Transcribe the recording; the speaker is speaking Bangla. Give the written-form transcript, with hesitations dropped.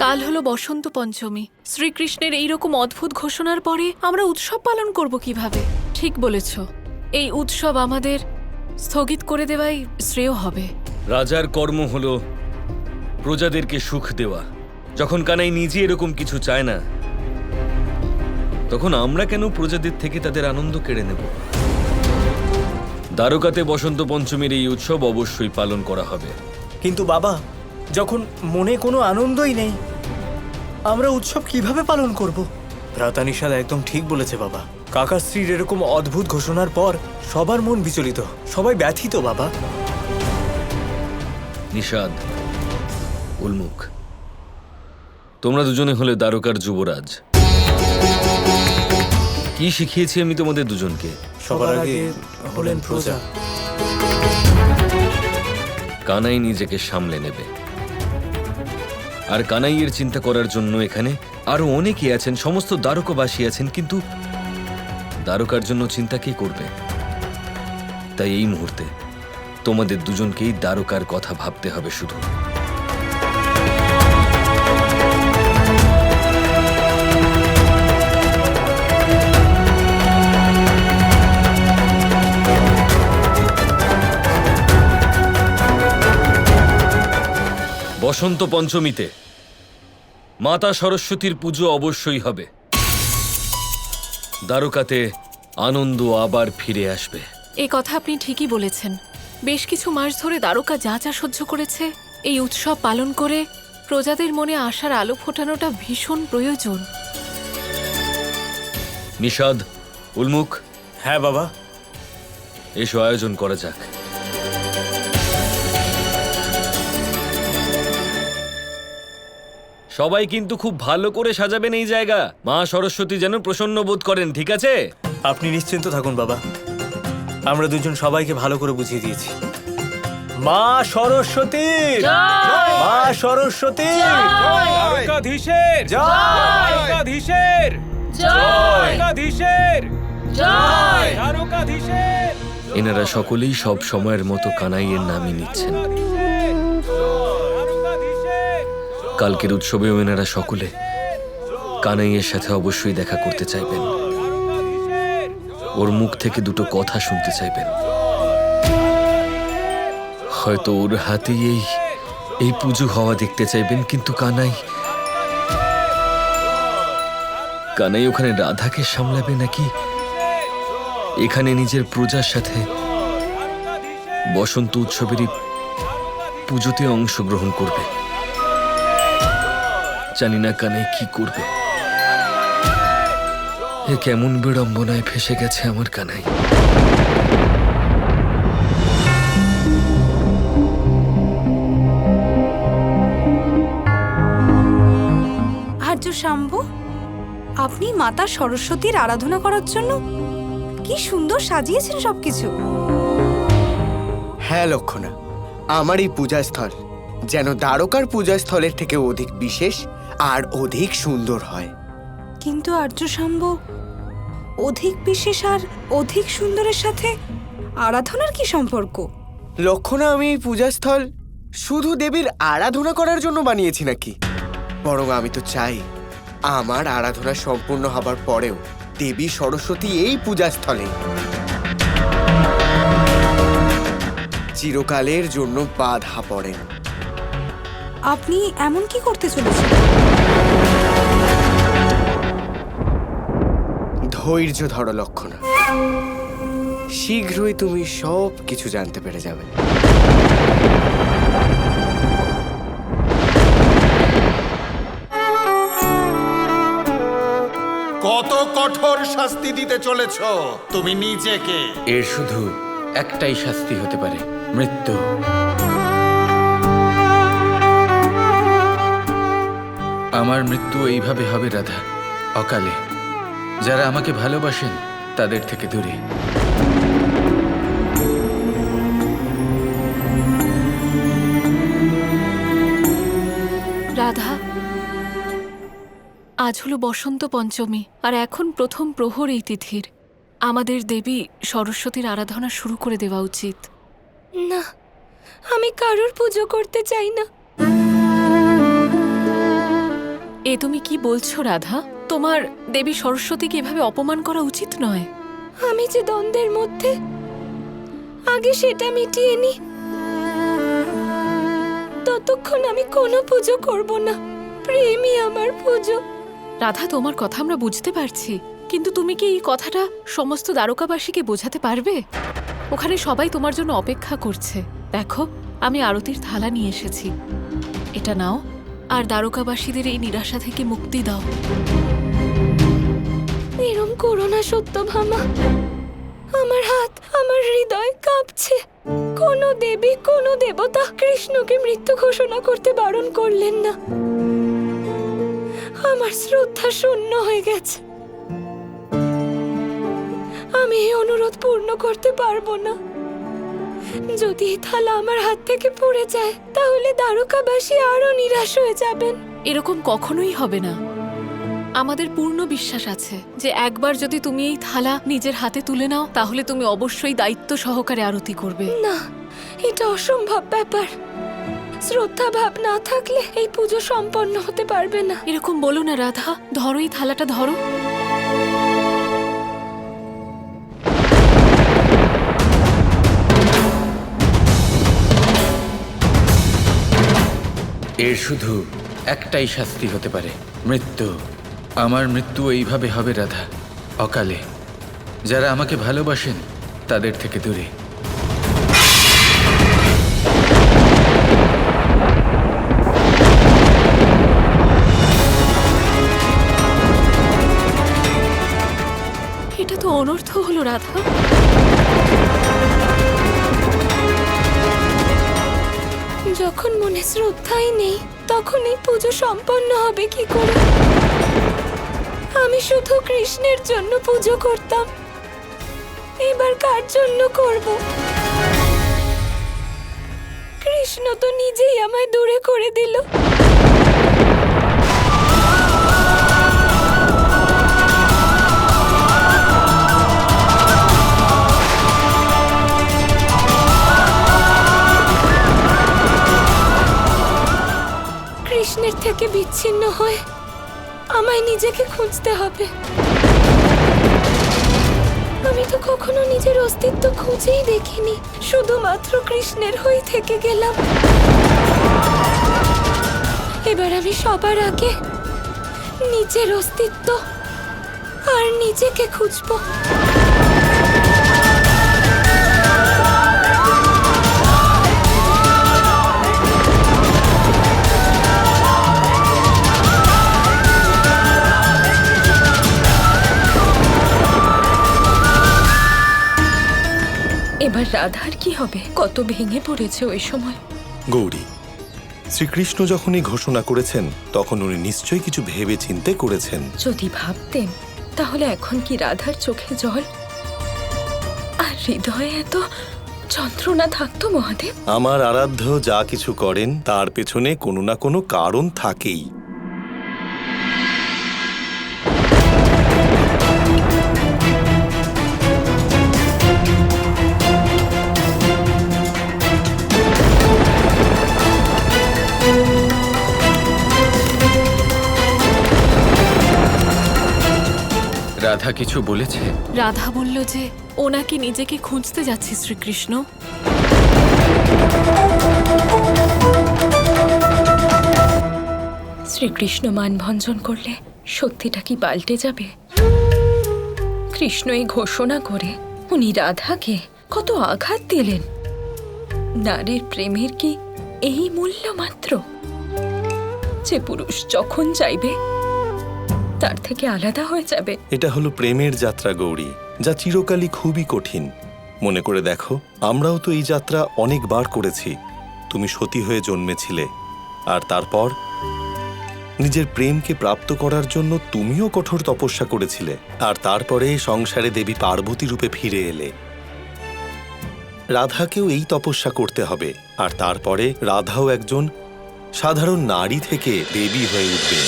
কাল হলো বসন্ত পঞ্চমী। শ্রীকৃষ্ণের এইরকম অদ্ভুত ঘোষণার পরে আমরা উৎসব পালন করব কিভাবে? ঠিক বলেছ, এই উৎসব আমাদের স্থগিত করে দেওয়াই শ্রেয় হবে। রাজার কর্ম হলো প্রজাদেরকে সুখ দেওয়া। যখন কানাই নিজে এরকম কিছু চায় না, তখন আমরা কেন প্রজাদের থেকে তাদের আনন্দ কেড়ে নেব? দ্বারকাতে বসন্ত পঞ্চমীর এই উৎসব অবশ্যই পালন করা হবে। কিন্তু বাবা, যখন মনে কোনো আনন্দই নেই, আমরা উৎসব কিভাবে পালন করব? ভ্রাতা একদম ঠিক বলেছে বাবা। কাকাশ্রীর এরকম অদ্ভুত ঘোষণার পর সবার মন বিচলিত, সবাই ব্যথিত বাবা। নিষাদ, উলমুখ, তোমরা দুজনে হলে দ্বারকার যুবরাজ। কি শিখিয়েছি আমি তোমাদের দুজনকে? সবার আগে হলেন প্রজা। কানাই নিজেকে সামলে নেবে, আর কানাইয়ের চিন্তা করার জন্য এখানে আরো অনেকে আছেন, সমস্ত দ্বারকাবাসী আছেন, কিন্তু দ্বারকার জন্য চিন্তা কে করবে? তাই এই মুহূর্তে তোমাদের দুজনকেই দ্বারকার কথা ভাবতে হবে শুধু। বসন্ত পঞ্চমীতে মাতা সরস্বতীর পুজো অবশ্যই হবে। দ্বারকাতে আনন্দ আবার ফিরে আসবে। এই কথা আপনি ঠিকই বলেছেন। বেশ কিছু মাস ধরে দ্বারকা যা যা সহ্য করেছে, এই উৎসব পালন করে প্রজাদের মনে আশার আলো ফোটানোটা ভীষণ প্রয়োজন। নিষাদ, উলমুখ, হ্যাঁ বাবা। এসো আয়োজন করা যাক। সবাই কিন্তু খুব ভালো করে সাজাবেন এই জায়গা। মা সরস্বতী যেন প্রসন্ন বোধ করেন, ঠিক আছে? আপনি নিশ্চিন্ত থাকুন বাবা, আমরা দুজন সবাইকে ভালো করে বুঝিয়ে দিয়েছি। মা সরস্বতী, মা সরস্বতী, দ্বারকাধীশের জয়, দ্বারকাধীশের জয়, দ্বারকাধীশের জয়, দ্বারকাধীশের। এনারা সকলেই সব সময়ের মতো কানাইয়ের নামই নিচ্ছেন। কালকের উৎসবেও এনারা সকলে কানাইয়ের সাথে অবশ্যই দেখা করতে চাইবেন, ওর মুখ থেকে দুটো কথা শুনতে চাইবেন। হয়তো ওর হাতেই এই পুজো হওয়া দেখতে চাইবেন, কিন্তু কানাই ওখানে রাধাকে সামলাবে নাকি এখানে নিজের প্রজার সাথে বসন্ত উৎসবেরই পুজোতে অংশগ্রহণ করবে? জানি না কানাই কি করবে। এ কেমন বিড়ম্বনায় ফেসে গেছে আমার কানাই। আর্য শাম্ভু, আপনি মাতা সরস্বতীর আরাধনা করার জন্য কি সুন্দর সাজিয়েছেন সবকিছু। হ্যাঁ লক্ষণা, আমার এই পূজাস্থল যেন দ্বারকার পূজাস্থলের থেকে অধিক বিশেষ আর অধিক সুন্দর হয়। কিন্তু আর্য শাম্ভু, অধিক বিশেষ আর অধিক সুন্দরের সাথে আরাধনার কি সম্পর্ক? লক্ষণা, আমি এই পূজাস্থল শুধু দেবীর আরাধনা করার জন্য বানিয়েছি নাকি? বরং আমি তো চাই আমার আরাধনা সম্পূর্ণ হবার পরেও দেবী সরস্বতী এই পূজাস্থলে চিরকালের জন্য বাধা পড়েন। আপনি এমন কি করতে চলেছেন? ধৈর্য ধরো লক্ষণা, শীঘ্রই তুমি সব কিছু জানতে পেরে যাবে। কত কঠোর শাস্তি দিতে চলেছ তুমি নিজেকে? এর শুধু একটাই শাস্তি হতে পারে, মৃত্যু। আমার মৃত্যু এইভাবে হবে রাধা, অকালে। যারা আমাকে ভালোবাসেন তাদের থেকে দূরে। রাধা, আজ হলো বসন্ত পঞ্চমী, আর এখন প্রথম প্রহর এই তিথির। আমাদের দেবী সরস্বতীর আরাধনা শুরু করে দেওয়া উচিত। না, আমি কারোর পুজো করতে চাই না। তুমি কি বলছো রাধা? তোমার দেবী সরস্বতীকে এভাবে অপমান করা উচিত নয়। আমি যে দ্বন্দ্বের মধ্যে, আগে সেটা মিটিয়ে নি, ততক্ষণ আমি কোনো পুজো করব না। প্রেমই আমার পুজো। রাধা, তোমার কথা আমরা বুঝতে পারছি, কিন্তু তুমি কি এই কথাটা সমস্ত দ্বারকাবাসীকে বোঝাতে পারবে? ওখানে সবাই তোমার জন্য অপেক্ষা করছে। দেখো, আমি আরতির থালা নিয়ে এসেছি, এটা নাও আর দ্বারকাবাসীদের এই নিরাশা থেকে মুক্তি দাও। এরম করো না সত্যভামা। আমার হাত, আমার হৃদয় কাঁপছে। কোনো দেবী, কোনো দেবতা কৃষ্ণকে মৃত্যু ঘোষণা করতে বারণ করলেন না। আমার শ্রদ্ধা শূন্য হয়ে গেছে। আমি এই অনুরোধ পূর্ণ করতে পারবো না। যদি এই থালা আমার হাত থেকে পড়ে যায়, তাহলে দ্বারকাবাসী আরো নিরাশ হয়ে যাবেন। এরকম কখনোই হবে না। আমাদের পূর্ণ বিশ্বাস আছে যে একবার যদি তুমি এই থালা নিজের হাতে তুলে নাও, তাহলে তুমি অবশ্যই দায়িত্ব সহকারে আরতি করবে। না, এটা অসম্ভব ব্যাপার। শ্রদ্ধা ভাব না থাকলে এই পুজো সম্পন্ন হতে পারবে না। এরকম বলো না রাধা, ধরো এই থালাটা, ধরো। এর শুধু একটাই শাস্তি হতে পারে, মৃত্যু। আমার মৃত্যু এইভাবে হবে রাধা, অকালে। যারা আমাকে ভালোবাসেন তাদের থেকে দূরে। এটা তো অনর্থ হলো রাধা। যখন মনে শ্রদ্ধাই নেই, তখন এই পুজো সম্পন্ন হবে কি করে? আমি শুধু কৃষ্ণের জন্য পুজো করতাম, এবার কার জন্য করব? কৃষ্ণ তো নিজেই আমায় দূরে করে দিল। কৃষ্ণের থেকে বিচ্ছিন্ন হয়ে আমায় নিজেকে খুঁজতে হবে। আমি তো কখনো নিজের অস্তিত্ব খুঁজেই দেখিনি, শুধুমাত্র কৃষ্ণের হয়ে থেকে গেলাম। এবার আমি সবার আগে নিজের অস্তিত্ব আর নিজেকে খুঁজবো। এবার রাধার কি হবে? কত ভেঙে পড়েছে ওই সময়। গৌরী, শ্রীকৃষ্ণ যখন এই ঘোষণা করেছেন, তখন উনি নিশ্চয়ই কিছু ভেবে চিন্তে করেছেন। যদি ভাবতেন, তাহলে এখন কি রাধার চোখে জল আর হৃদয়ে এত যন্ত্রণা থাকতো মহাদেব? আমার আরাধ্য যা কিছু করেন তার পেছনে কোনো না কোনো কারণ থাকেই। রাধা কিছু বলেছে? রাধা বলল যে ও নাকি নিজেকে খুঁজতে যাচ্ছে শ্রীকৃষ্ণ। শ্রীকৃষ্ণ মানভঞ্জন করলে সত্যিটা কি পাল্টে যাবে? কৃষ্ণ এই ঘোষণা করে উনি রাধাকে কত আঘাত দিলেন। নারীর প্রেমের কি এই মূল্য মাত্র, যে পুরুষ যখন চাইবে তার থেকে আলাদা হয়ে যাবে? এটা হলো প্রেমের যাত্রা গৌরী, যা চিরকালই খুবই কঠিন। মনে করে দেখো, আমরাও তো এই যাত্রা অনেকবার করেছি। তুমি সতী হয়ে জন্মেছিলে, আর তারপর নিজের প্রেমকে প্রাপ্ত করার জন্য তুমিও কঠোর তপস্যা করেছিলে, আর তারপরে সংসারে দেবী পার্বতী রূপে ফিরে এলে। রাধাকেও এই তপস্যা করতে হবে, আর তারপরে রাধাও একজন সাধারণ নারী থেকে দেবী হয়ে উঠবে।